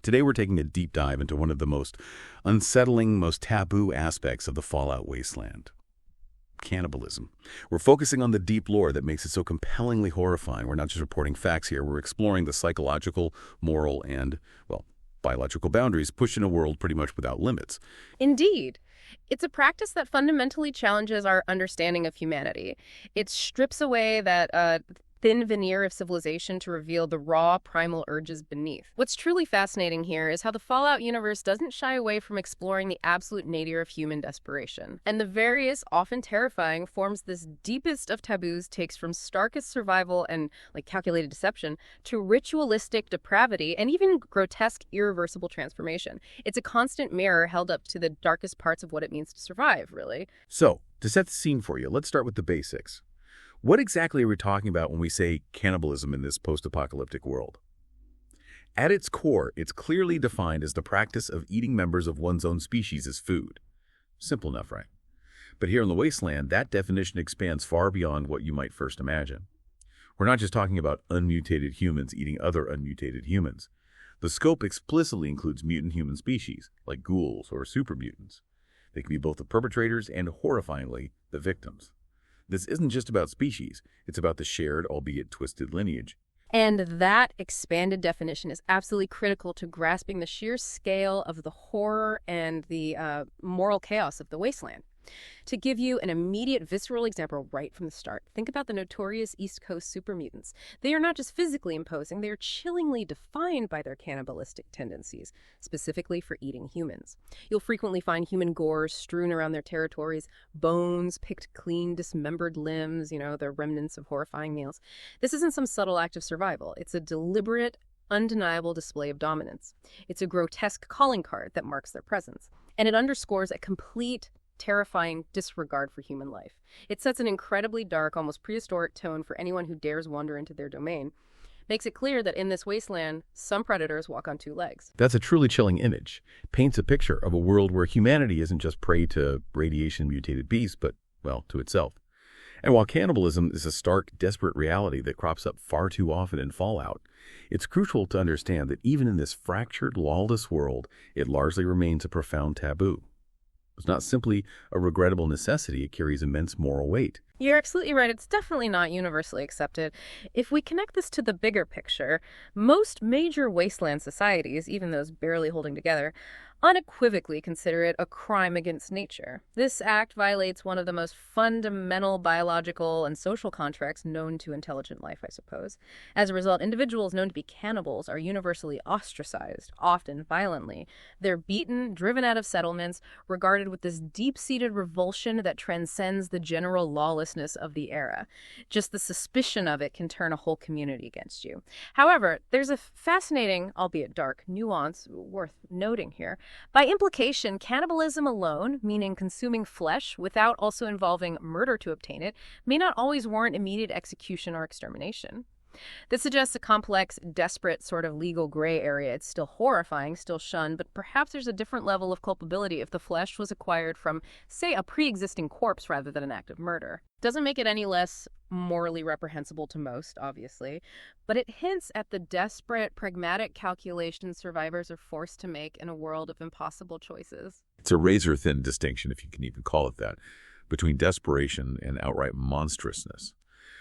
Today we're taking a deep dive into one of the most unsettling, most taboo aspects of the Fallout Wasteland. Cannibalism. We're focusing on the deep lore that makes it so compellingly horrifying. We're not just reporting facts here, we're exploring the psychological, moral, and, well, biological boundaries pushed in a world pretty much without limits. Indeed. It's a practice that fundamentally challenges our understanding of humanity. It strips away that thin veneer of civilization to reveal the raw, primal urges beneath. What's truly fascinating here is how the Fallout universe doesn't shy away from exploring the absolute nadir of human desperation. And the various, often terrifying, forms this deepest of taboos takes from starkest survival and, calculated deception to ritualistic depravity and even grotesque, irreversible transformation. It's a constant mirror held up to the darkest parts of what it means to survive, really. So, to set the scene for you, let's start with the basics. What exactly are we talking about when we say cannibalism in this post-apocalyptic world? At its core, it's clearly defined as the practice of eating members of one's own species as food. Simple enough, right? But here in the Wasteland, that definition expands far beyond what you might first imagine. We're not just talking about unmutated humans eating other unmutated humans. The scope explicitly includes mutant human species, like ghouls or supermutants. They can be both the perpetrators and, horrifyingly, the victims. This isn't just about species, it's about the shared, albeit twisted, lineage. And that expanded definition is absolutely critical to grasping the sheer scale of the horror and the moral chaos of the Wasteland. To give you an immediate visceral example right from the start, think about the notorious East Coast supermutants. They are not just physically imposing, they are chillingly defined by their cannibalistic tendencies, specifically for eating humans. You'll frequently find human gore strewn around their territories, bones, picked clean, dismembered limbs, the remnants of horrifying meals. This isn't some subtle act of survival. It's a deliberate, undeniable display of dominance. It's a grotesque calling card that marks their presence. And it underscores a complete terrifying disregard for human life. It sets an incredibly dark, almost prehistoric tone for anyone who dares wander into their domain. Makes it clear that in this wasteland, some predators walk on two legs. That's a truly chilling image. Paints a picture of a world where humanity isn't just prey to radiation-mutated beasts, but, well, to itself. And while cannibalism is a stark, desperate reality that crops up far too often in Fallout, it's crucial to understand that even in this fractured, lawless world, it largely remains a profound taboo. It's not simply a regrettable necessity, it carries immense moral weight. You're absolutely right. It's definitely not universally accepted. If we connect this to the bigger picture, most major wasteland societies, even those barely holding together, unequivocally consider it a crime against nature. This act violates one of the most fundamental biological and social contracts known to intelligent life, I suppose. As a result, individuals known to be cannibals are universally ostracized, often violently. They're beaten, driven out of settlements, regarded with this deep-seated revulsion that transcends the general lawlessness of the era. Just the suspicion of it can turn a whole community against you. However, there's a fascinating, albeit dark, nuance worth noting here. By implication, cannibalism alone, meaning consuming flesh without also involving murder to obtain it, may not always warrant immediate execution or extermination. This suggests a complex, desperate sort of legal gray area. It's still horrifying, still shunned, but perhaps there's a different level of culpability if the flesh was acquired from, say, a pre-existing corpse rather than an act of murder. Doesn't make it any less morally reprehensible to most, obviously, but it hints at the desperate, pragmatic calculations survivors are forced to make in a world of impossible choices. It's a razor-thin distinction, if you can even call it that, between desperation and outright monstrousness.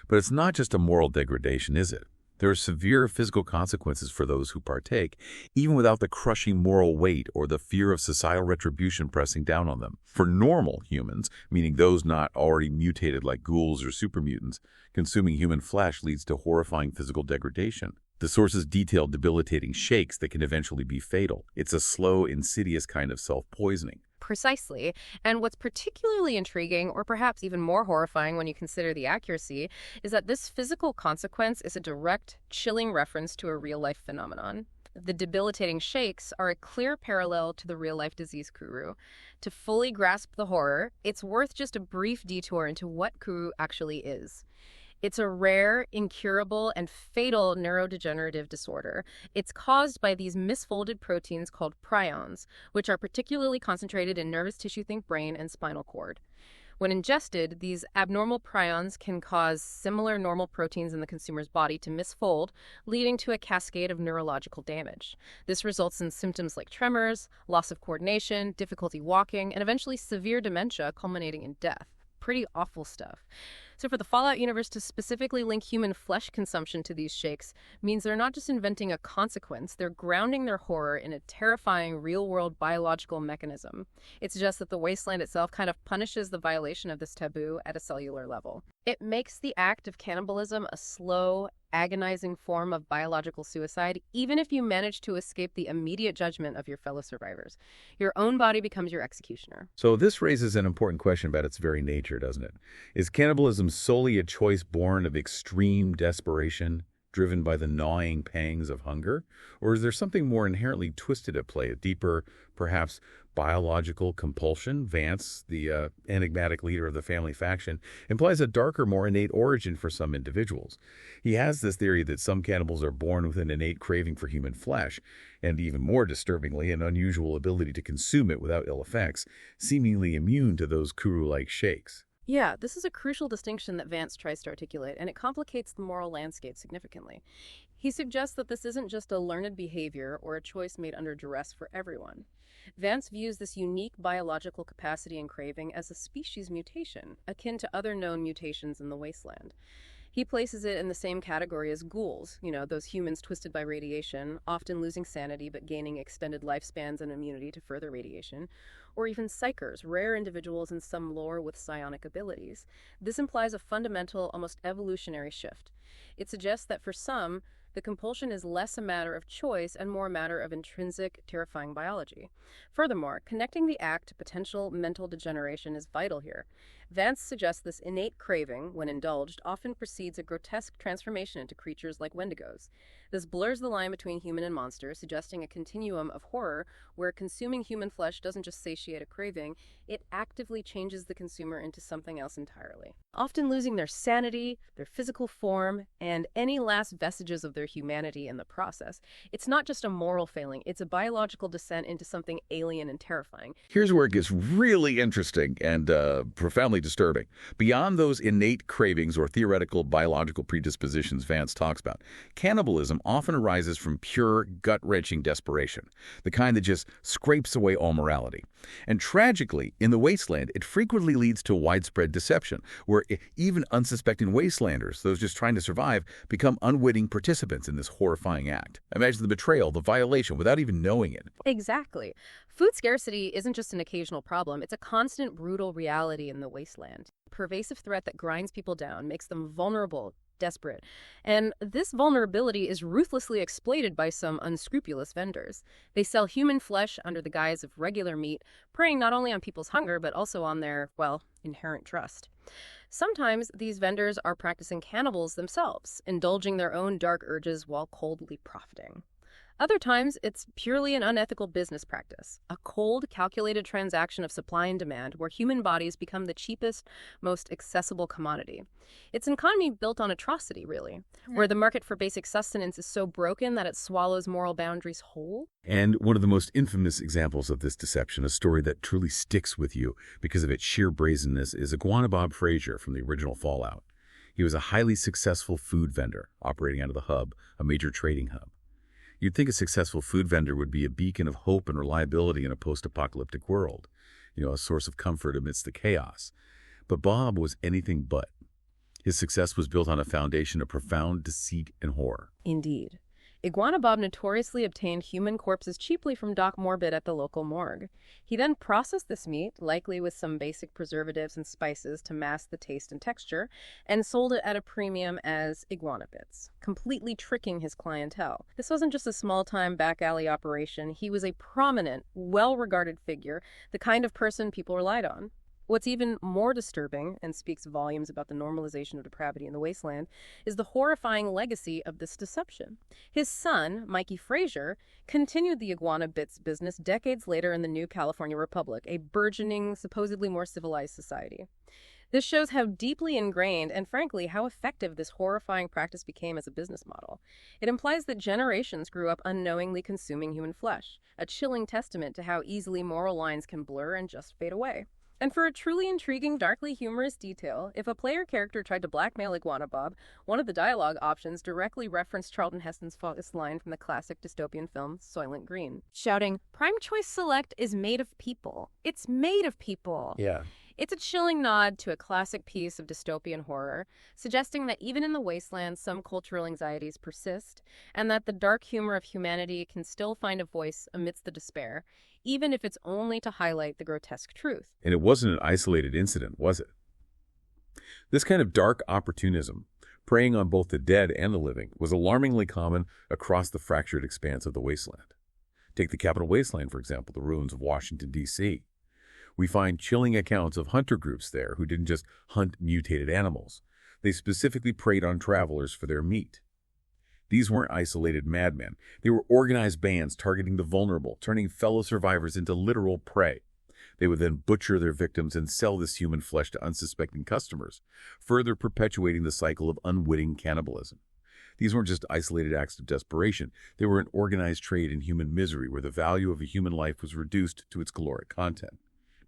But it's not just a moral degradation, is it? There are severe physical consequences for those who partake, even without the crushing moral weight or the fear of societal retribution pressing down on them. For normal humans, meaning those not already mutated like ghouls or supermutants, consuming human flesh leads to horrifying physical degradation. The sources detail debilitating shakes that can eventually be fatal. It's a slow, insidious kind of self-poisoning. Precisely. And what's particularly intriguing, or perhaps even more horrifying when you consider the accuracy, is that this physical consequence is a direct, chilling reference to a real-life phenomenon. The debilitating shakes are a clear parallel to the real-life disease Kuru. To fully grasp the horror, it's worth just a brief detour into what Kuru actually is. It's a rare, incurable, and fatal neurodegenerative disorder. It's caused by these misfolded proteins called prions, which are particularly concentrated in nervous tissue, think brain, and spinal cord. When ingested, these abnormal prions can cause similar normal proteins in the consumer's body to misfold, leading to a cascade of neurological damage. This results in symptoms like tremors, loss of coordination, difficulty walking, and eventually severe dementia culminating in death. Pretty awful stuff. So for the Fallout universe to specifically link human flesh consumption to these shakes means they're not just inventing a consequence, they're grounding their horror in a terrifying real-world biological mechanism. It suggests that the Wasteland itself kind of punishes the violation of this taboo at a cellular level. It makes the act of cannibalism a slow, agonizing form of biological suicide, even if you manage to escape the immediate judgment of your fellow survivors. Your own body becomes your executioner. So this raises an important question about its very nature, doesn't it? Is cannibalism solely a choice born of extreme desperation, driven by the gnawing pangs of hunger? Or is there something more inherently twisted at play, a deeper, perhaps biological compulsion? Vance, the enigmatic leader of the family faction, implies a darker, more innate origin for some individuals. He has this theory that some cannibals are born with an innate craving for human flesh, and even more disturbingly, an unusual ability to consume it without ill effects, seemingly immune to those Kuru-like shakes. Yeah, this is a crucial distinction that Vance tries to articulate, and it complicates the moral landscape significantly. He suggests that this isn't just a learned behavior or a choice made under duress for everyone. Vance views this unique biological capacity and craving as a species mutation, akin to other known mutations in the Wasteland. He places it in the same category as ghouls, those humans twisted by radiation, often losing sanity but gaining extended lifespans and immunity to further radiation, or even psychers, rare individuals in some lore with psionic abilities. This implies a fundamental, almost evolutionary shift. It suggests that for some, the compulsion is less a matter of choice and more a matter of intrinsic, terrifying biology. Furthermore, connecting the act to potential mental degeneration is vital here. Vance suggests this innate craving, when indulged, often precedes a grotesque transformation into creatures like Wendigos. This blurs the line between human and monster, suggesting a continuum of horror where consuming human flesh doesn't just satiate a craving, it actively changes the consumer into something else entirely, often losing their sanity, their physical form, and any last vestiges of their humanity in the process. It's not just a moral failing, it's a biological descent into something alien and terrifying. Here's where it gets really interesting and profoundly disturbing. Beyond those innate cravings or theoretical biological predispositions Vance talks about, cannibalism often arises from pure, gut-wrenching desperation, the kind that just scrapes away all morality. And tragically, in the Wasteland, it frequently leads to widespread deception, where even unsuspecting Wastelanders, those just trying to survive, become unwitting participants in this horrifying act. Imagine the betrayal, the violation, without even knowing it. Exactly. Food scarcity isn't just an occasional problem, it's a constant, brutal reality in the Wasteland. A pervasive threat that grinds people down, makes them vulnerable, desperate. And this vulnerability is ruthlessly exploited by some unscrupulous vendors. They sell human flesh under the guise of regular meat, preying not only on people's hunger, but also on their, inherent trust. Sometimes these vendors are practicing cannibals themselves, indulging their own dark urges while coldly profiting. Other times, it's purely an unethical business practice, a cold, calculated transaction of supply and demand where human bodies become the cheapest, most accessible commodity. It's an economy built on atrocity, really, where the market for basic sustenance is so broken that it swallows moral boundaries whole. And one of the most infamous examples of this deception, a story that truly sticks with you because of its sheer brazenness, is Iguana Bob Frazier from the original Fallout. He was a highly successful food vendor operating out of the Hub, a major trading hub. You'd think a successful food vendor would be a beacon of hope and reliability in a post-apocalyptic world, a source of comfort amidst the chaos. But Bob was anything but. His success was built on a foundation of profound deceit and horror. Indeed. Iguana Bob notoriously obtained human corpses cheaply from Doc Morbid at the local morgue. He then processed this meat, likely with some basic preservatives and spices to mask the taste and texture, and sold it at a premium as iguana bits, completely tricking his clientele. This wasn't just a small-time back-alley operation. He was a prominent, well-regarded figure, the kind of person people relied on. What's even more disturbing, and speaks volumes about the normalization of depravity in the Wasteland, is the horrifying legacy of this deception. His son, Mikey Frazier, continued the Iguana Bits business decades later in the new California Republic, a burgeoning, supposedly more civilized society. This shows how deeply ingrained and, frankly, how effective this horrifying practice became as a business model. It implies that generations grew up unknowingly consuming human flesh, a chilling testament to how easily moral lines can blur and just fade away. And for a truly intriguing, darkly humorous detail, if a player character tried to blackmail Iguana Bob, one of the dialogue options directly referenced Charlton Heston's famous line from the classic dystopian film Soylent Green, shouting, "Prime Choice Select is made of people. It's made of people." Yeah. It's a chilling nod to a classic piece of dystopian horror, suggesting that even in the wasteland, some cultural anxieties persist, and that the dark humor of humanity can still find a voice amidst the despair, even if it's only to highlight the grotesque truth. And it wasn't an isolated incident, was it? This kind of dark opportunism, preying on both the dead and the living, was alarmingly common across the fractured expanse of the wasteland. Take the capital wasteland, for example, the ruins of Washington, D.C. We find chilling accounts of hunter groups there who didn't just hunt mutated animals. They specifically preyed on travelers for their meat. These weren't isolated madmen. They were organized bands targeting the vulnerable, turning fellow survivors into literal prey. They would then butcher their victims and sell this human flesh to unsuspecting customers, further perpetuating the cycle of unwitting cannibalism. These weren't just isolated acts of desperation. They were an organized trade in human misery where the value of a human life was reduced to its caloric content.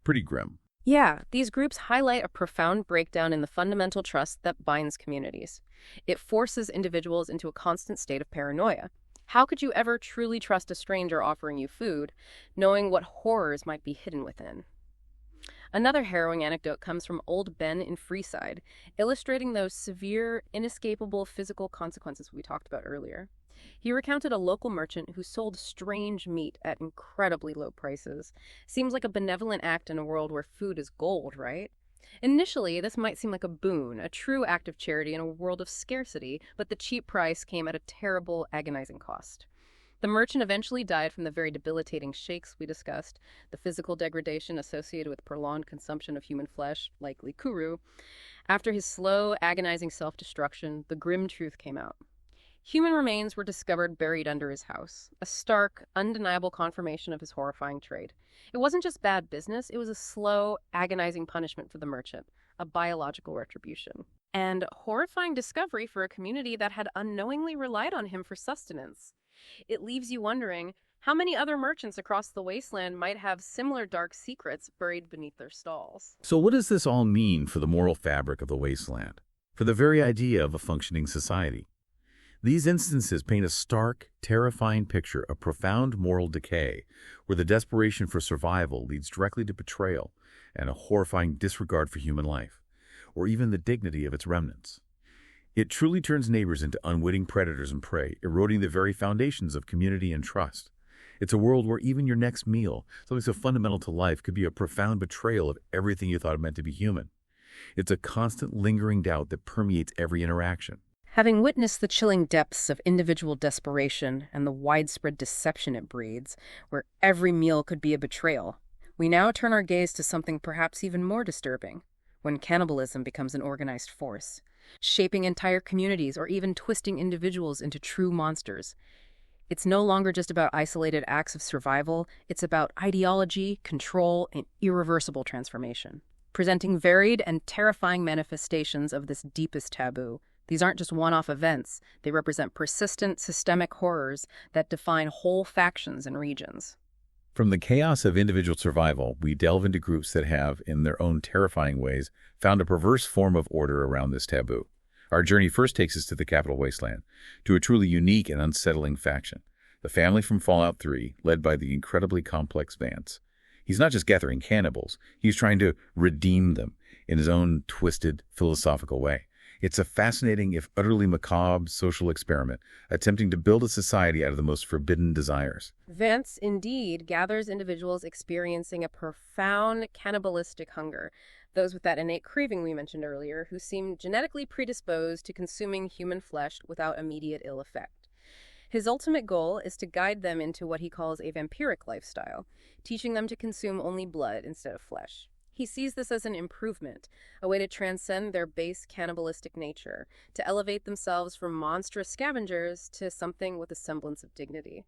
Pretty grim. Yeah, these groups highlight a profound breakdown in the fundamental trust that binds communities. It forces individuals into a constant state of paranoia. How could you ever truly trust a stranger offering you food, knowing what horrors might be hidden within? Another harrowing anecdote comes from old Ben in Freeside, illustrating those severe, inescapable physical consequences we talked about earlier. He recounted a local merchant who sold strange meat at incredibly low prices. Seems like a benevolent act in a world where food is gold, right? Initially, this might seem like a boon, a true act of charity in a world of scarcity, but the cheap price came at a terrible, agonizing cost. The merchant eventually died from the very debilitating shakes we discussed, the physical degradation associated with prolonged consumption of human flesh, likely kuru. After his slow, agonizing self-destruction, the grim truth came out. Human remains were discovered buried under his house, a stark, undeniable confirmation of his horrifying trade. It wasn't just bad business, it was a slow, agonizing punishment for the merchant, a biological retribution. And horrifying discovery for a community that had unknowingly relied on him for sustenance. It leaves you wondering how many other merchants across the wasteland might have similar dark secrets buried beneath their stalls. So what does this all mean for the moral fabric of the wasteland? For the very idea of a functioning society? These instances paint a stark, terrifying picture of profound moral decay, where the desperation for survival leads directly to betrayal and a horrifying disregard for human life, or even the dignity of its remnants. It truly turns neighbors into unwitting predators and prey, eroding the very foundations of community and trust. It's a world where even your next meal, something so fundamental to life, could be a profound betrayal of everything you thought it meant to be human. It's a constant lingering doubt that permeates every interaction. Having witnessed the chilling depths of individual desperation and the widespread deception it breeds, where every meal could be a betrayal, we now turn our gaze to something perhaps even more disturbing, when cannibalism becomes an organized force, shaping entire communities or even twisting individuals into true monsters. It's no longer just about isolated acts of survival, it's about ideology, control, and irreversible transformation, presenting varied and terrifying manifestations of this deepest taboo. These aren't just one-off events, they represent persistent, systemic horrors that define whole factions and regions. From the chaos of individual survival, we delve into groups that have, in their own terrifying ways, found a perverse form of order around this taboo. Our journey first takes us to the capital wasteland, to a truly unique and unsettling faction, the family from Fallout 3, led by the incredibly complex Vance. He's not just gathering cannibals, he's trying to redeem them in his own twisted, philosophical way. It's a fascinating, if utterly macabre, social experiment, attempting to build a society out of the most forbidden desires. Vance, indeed, gathers individuals experiencing a profound cannibalistic hunger, those with that innate craving we mentioned earlier, who seem genetically predisposed to consuming human flesh without immediate ill effect. His ultimate goal is to guide them into what he calls a vampiric lifestyle, teaching them to consume only blood instead of flesh. He sees this as an improvement, a way to transcend their base cannibalistic nature, to elevate themselves from monstrous scavengers to something with a semblance of dignity.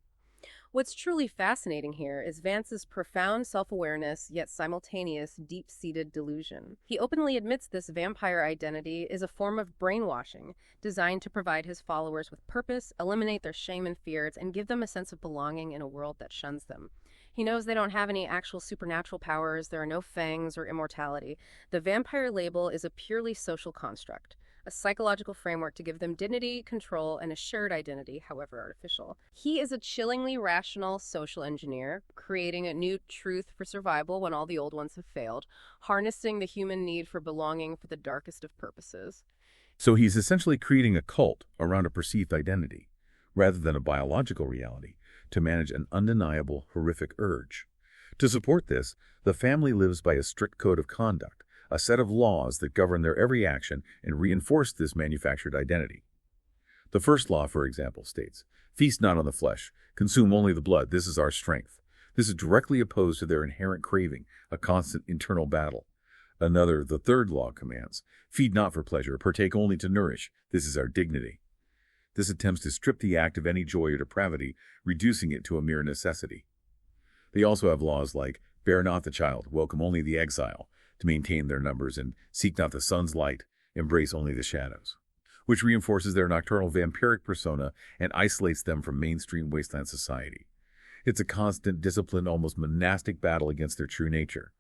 What's truly fascinating here is Vance's profound self-awareness, yet simultaneous, deep-seated delusion. He openly admits this vampire identity is a form of brainwashing, designed to provide his followers with purpose, eliminate their shame and fears, and give them a sense of belonging in a world that shuns them. He knows they don't have any actual supernatural powers, there are no fangs or immortality. The vampire label is a purely social construct, a psychological framework to give them dignity, control, and a shared identity, however artificial. He is a chillingly rational social engineer, creating a new truth for survival when all the old ones have failed, harnessing the human need for belonging for the darkest of purposes. So he's essentially creating a cult around a perceived identity, rather than a biological reality, to manage an undeniable, horrific urge. To support this, the family lives by a strict code of conduct, a set of laws that govern their every action and reinforce this manufactured identity. The first law, for example, states, "Feast not on the flesh, consume only the blood, this is our strength." This is directly opposed to their inherent craving, a constant internal battle. Another, the third law, commands, "Feed not for pleasure, partake only to nourish, this is our dignity." This attempts to strip the act of any joy or depravity, reducing it to a mere necessity. They also have laws like, "Bear not the child, welcome only the exile," to maintain their numbers, and "Seek not the sun's light, embrace only the shadows," which reinforces their nocturnal vampiric persona and isolates them from mainstream wasteland society. It's a constant, disciplined, almost monastic battle against their true nature,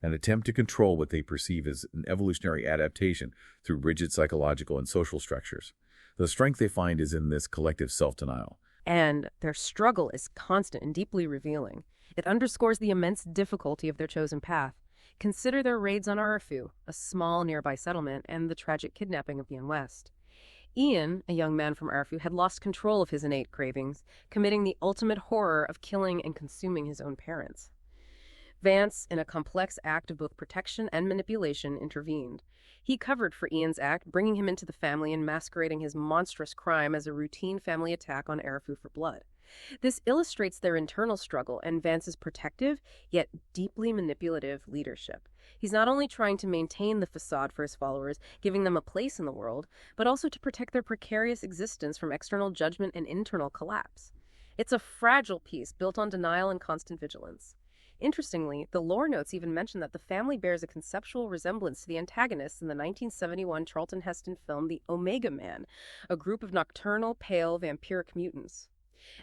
an attempt to control what they perceive as an evolutionary adaptation through rigid psychological and social structures. The strength they find is in this collective self-denial. And their struggle is constant and deeply revealing. It underscores the immense difficulty of their chosen path. Consider their raids on Arafu, a small nearby settlement, and the tragic kidnapping of Ian West. Ian, a young man from Arafu, had lost control of his innate cravings, committing the ultimate horror of killing and consuming his own parents. Vance, in a complex act of both protection and manipulation, intervened. He covered for Ian's act, bringing him into the family and masquerading his monstrous crime as a routine family attack on Arafu for blood. This illustrates their internal struggle and Vance's protective, yet deeply manipulative leadership. He's not only trying to maintain the facade for his followers, giving them a place in the world, but also to protect their precarious existence from external judgment and internal collapse. It's a fragile piece built on denial and constant vigilance. Interestingly, the lore notes even mention that the family bears a conceptual resemblance to the antagonists in the 1971 Charlton Heston film The Omega Man, a group of nocturnal, pale, vampiric mutants.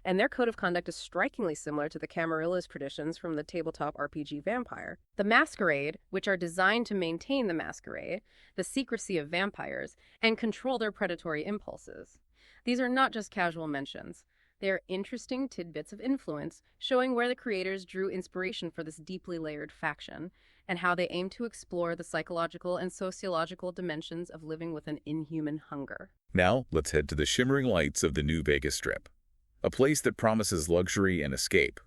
And their code of conduct is strikingly similar to the Camarillais traditions from the tabletop RPG Vampire. The Masquerade, which are designed to maintain the masquerade, the secrecy of vampires, and control their predatory impulses. These are not just casual mentions. They are interesting tidbits of influence, showing where the creators drew inspiration for this deeply layered faction, and how they aim to explore the psychological and sociological dimensions of living with an inhuman hunger. Now, let's head to the shimmering lights of the New Vegas Strip. A place that promises luxury and escape,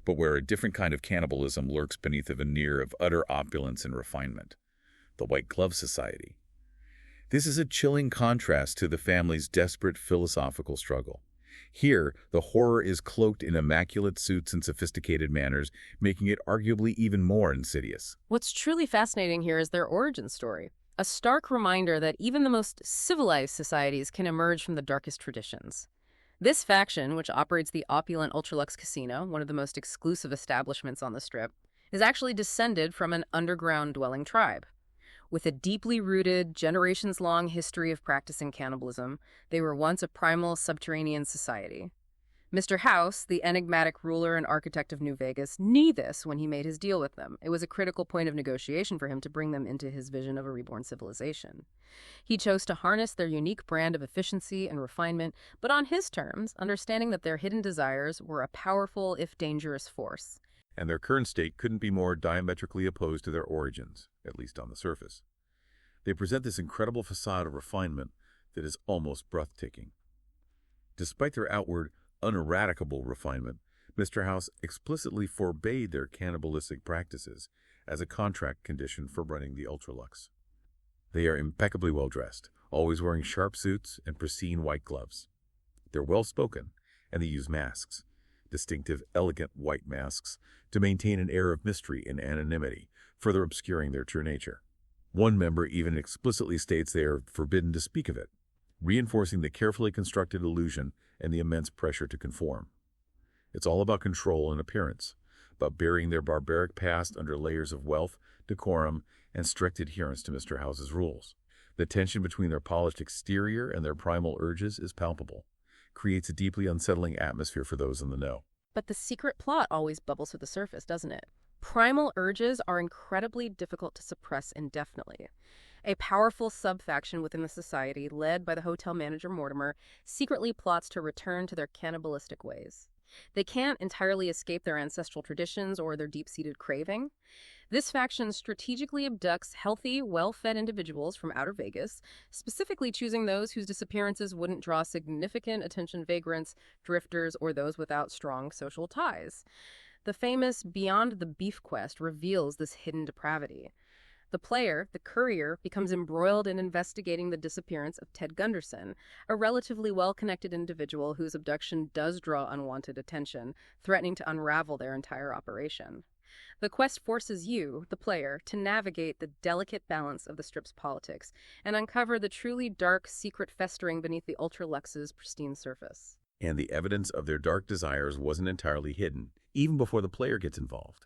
but where a different kind of cannibalism lurks beneath a veneer of utter opulence and refinement. The White Glove Society. This is a chilling contrast to the family's desperate philosophical struggle. Here, the horror is cloaked in immaculate suits and sophisticated manners, making it arguably even more insidious. What's truly fascinating here is their origin story, a stark reminder that even the most civilized societies can emerge from the darkest traditions. This faction, which operates the opulent Ultralux Casino, one of the most exclusive establishments on the Strip, is actually descended from an underground-dwelling tribe. With a deeply rooted, generations-long history of practicing cannibalism, they were once a primal subterranean society. Mr. House, the enigmatic ruler and architect of New Vegas, knew this when he made his deal with them. It was a critical point of negotiation for him to bring them into his vision of a reborn civilization. He chose to harness their unique brand of efficiency and refinement, but on his terms, understanding that their hidden desires were a powerful, if dangerous, force. And their current state couldn't be more diametrically opposed to their origins, at least on the surface. They present this incredible facade of refinement that is almost breathtaking. Despite their outward, uneradicable refinement, Mr. House explicitly forbade their cannibalistic practices as a contract condition for running the Ultralux. They are impeccably well-dressed, always wearing sharp suits and pristine white gloves. They're well-spoken, and they use masks, distinctive, elegant white masks, to maintain an air of mystery and anonymity, further obscuring their true nature. One member even explicitly states they are forbidden to speak of it, reinforcing the carefully constructed illusion and the immense pressure to conform. It's all about control and appearance, about burying their barbaric past under layers of wealth, decorum, and strict adherence to Mr. House's rules. The tension between their polished exterior and their primal urges is palpable, creates a deeply unsettling atmosphere for those in the know. But the secret plot always bubbles to the surface, doesn't it? Primal urges are incredibly difficult to suppress indefinitely. A powerful sub-faction within the society, led by the hotel manager Mortimer, secretly plots to return to their cannibalistic ways. They can't entirely escape their ancestral traditions or their deep-seated craving. This faction strategically abducts healthy, well-fed individuals from outer Vegas, specifically choosing those whose disappearances wouldn't draw significant attention: vagrants, drifters, or those without strong social ties. The famous Beyond the Beef quest reveals this hidden depravity. The player, the courier, becomes embroiled in investigating the disappearance of Ted Gunderson, a relatively well-connected individual whose abduction does draw unwanted attention, threatening to unravel their entire operation. The quest forces you, the player, to navigate the delicate balance of the strip's politics and uncover the truly dark secret festering beneath the Ultralux's pristine surface. And the evidence of their dark desires wasn't entirely hidden, even before the player gets involved.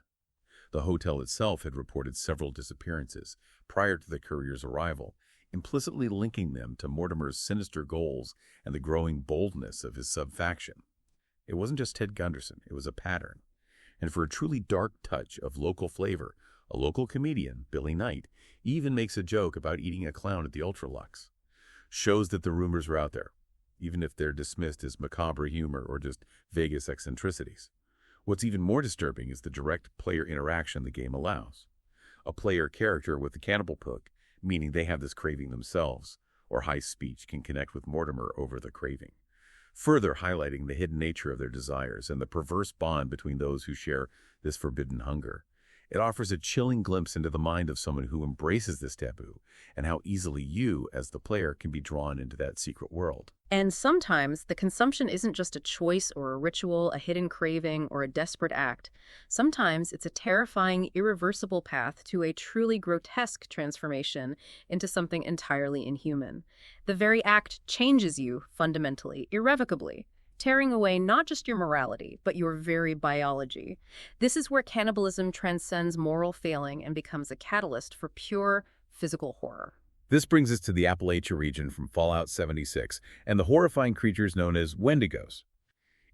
The hotel itself had reported several disappearances prior to the courier's arrival, implicitly linking them to Mortimer's sinister goals and the growing boldness of his sub-faction. It wasn't just Ted Gunderson, it was a pattern. And for a truly dark touch of local flavor, a local comedian, Billy Knight, even makes a joke about eating a clown at the Ultralux. Shows that the rumors are out there, even if they're dismissed as macabre humor or just Vegas eccentricities. What's even more disturbing is the direct player interaction the game allows. A player character with the cannibal hook, meaning they have this craving themselves, or high speech, can connect with Mortimer over the craving, further highlighting the hidden nature of their desires and the perverse bond between those who share this forbidden hunger. It offers a chilling glimpse into the mind of someone who embraces this taboo, and how easily you, as the player, can be drawn into that secret world. And sometimes the consumption isn't just a choice or a ritual, a hidden craving, or a desperate act. Sometimes it's a terrifying, irreversible path to a truly grotesque transformation into something entirely inhuman. The very act changes you fundamentally, irrevocably, tearing away not just your morality, but your very biology. This is where cannibalism transcends moral failing and becomes a catalyst for pure physical horror. This brings us to the Appalachia region from Fallout 76 and the horrifying creatures known as Wendigos.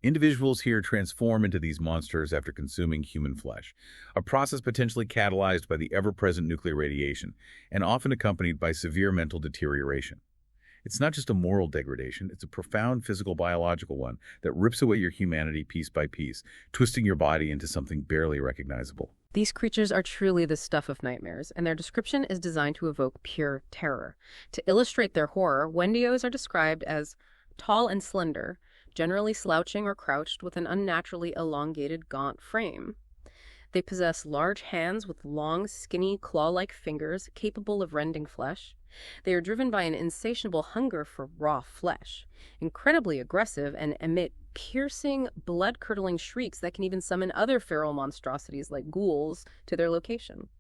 Individuals here transform into these monsters after consuming human flesh, a process potentially catalyzed by the ever-present nuclear radiation and often accompanied by severe mental deterioration. It's not just a moral degradation, it's a profound physical biological one that rips away your humanity piece by piece, twisting your body into something barely recognizable. These creatures are truly the stuff of nightmares, and their description is designed to evoke pure terror. To illustrate their horror, Wendigos are described as tall and slender, generally slouching or crouched with an unnaturally elongated, gaunt frame. They possess large hands with long, skinny, claw-like fingers capable of rending flesh. They are driven by an insatiable hunger for raw flesh, incredibly aggressive, and emit piercing, blood-curdling shrieks that can even summon other feral monstrosities like ghouls to their location.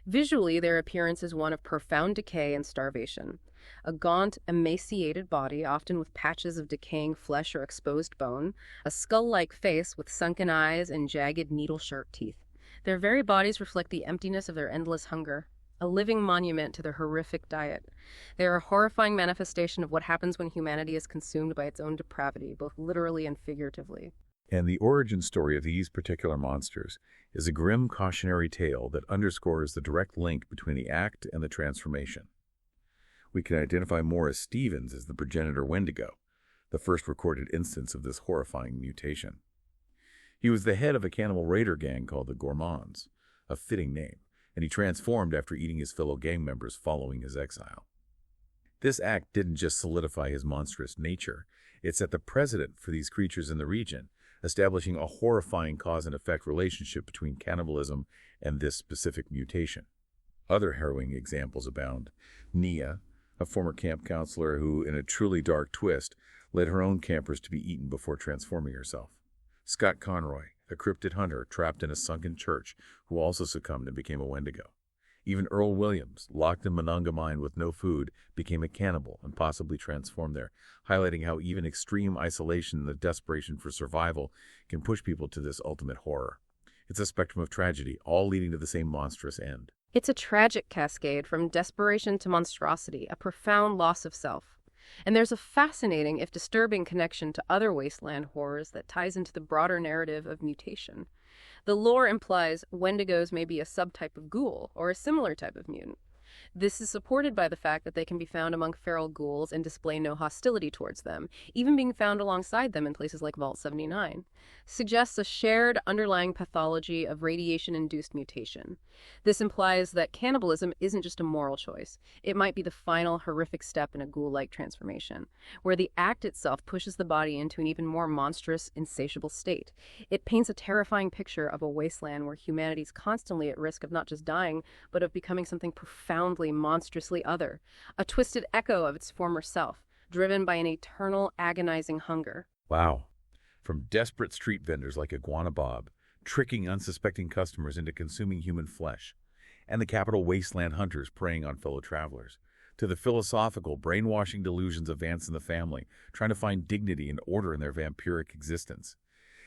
Visually, their appearance is one of profound decay and starvation. A gaunt, emaciated body, often with patches of decaying flesh or exposed bone, a skull-like face with sunken eyes and jagged, needle-sharp teeth. Their very bodies reflect the emptiness of their endless hunger, a living monument to their horrific diet. They are a horrifying manifestation of what happens when humanity is consumed by its own depravity, both literally and figuratively. And the origin story of these particular monsters is a grim cautionary tale that underscores the direct link between the act and the transformation. We can identify Morris Stevens as the progenitor Wendigo, the first recorded instance of this horrifying mutation. He was the head of a cannibal raider gang called the Gourmands, a fitting name, and he transformed after eating his fellow gang members following his exile. This act didn't just solidify his monstrous nature, it set the precedent for these creatures in the region, establishing a horrifying cause and effect relationship between cannibalism and this specific mutation. Other harrowing examples abound. Nia, a former camp counselor who, in a truly dark twist, led her own campers to be eaten before transforming herself. Scott Conroy, a cryptid hunter trapped in a sunken church who also succumbed and became a Wendigo. Even Earl Williams, locked in Monongahela with no food, became a cannibal and possibly transformed there, highlighting how even extreme isolation and the desperation for survival can push people to this ultimate horror. It's a spectrum of tragedy, all leading to the same monstrous end. It's a tragic cascade from desperation to monstrosity, a profound loss of self. And there's a fascinating, if disturbing, connection to other wasteland horrors that ties into the broader narrative of mutation. The lore implies Wendigos may be a subtype of ghoul or a similar type of mutant. This is supported by the fact that they can be found among feral ghouls and display no hostility towards them, even being found alongside them in places like Vault 79. Suggests a shared underlying pathology of radiation-induced mutation. This implies that cannibalism isn't just a moral choice. It might be the final horrific step in a ghoul-like transformation, where the act itself pushes the body into an even more monstrous, insatiable state. It paints a terrifying picture of a wasteland where humanity is constantly at risk of not just dying, but of becoming something profoundly, monstrously other, a twisted echo of its former self, driven by an eternal, agonizing hunger. Wow. From desperate street vendors like Iguana Bob, tricking unsuspecting customers into consuming human flesh, and the capital wasteland hunters preying on fellow travelers, to the philosophical, brainwashing delusions of Vance and the family, trying to find dignity and order in their vampiric existence.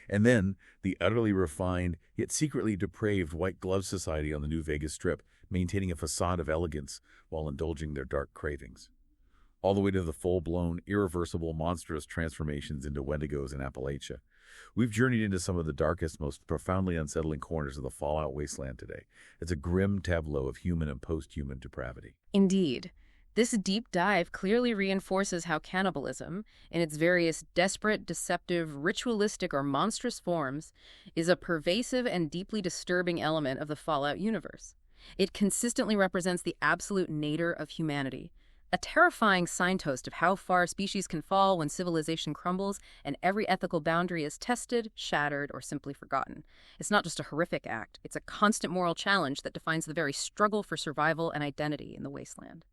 And then, the utterly refined, yet secretly depraved white glove society on the New Vegas Strip, maintaining a facade of elegance while indulging their dark cravings. All the way to the full-blown, irreversible, monstrous transformations into Wendigos in Appalachia. We've journeyed into some of the darkest, most profoundly unsettling corners of the Fallout Wasteland today. It's a grim tableau of human and post-human depravity. Indeed. This deep dive clearly reinforces how cannibalism, in its various desperate, deceptive, ritualistic, or monstrous forms, is a pervasive and deeply disturbing element of the Fallout universe. It consistently represents the absolute nadir of humanity, a terrifying signpost of how far species can fall when civilization crumbles and every ethical boundary is tested, shattered, or simply forgotten. It's not just a horrific act, it's a constant moral challenge that defines the very struggle for survival and identity in the wasteland.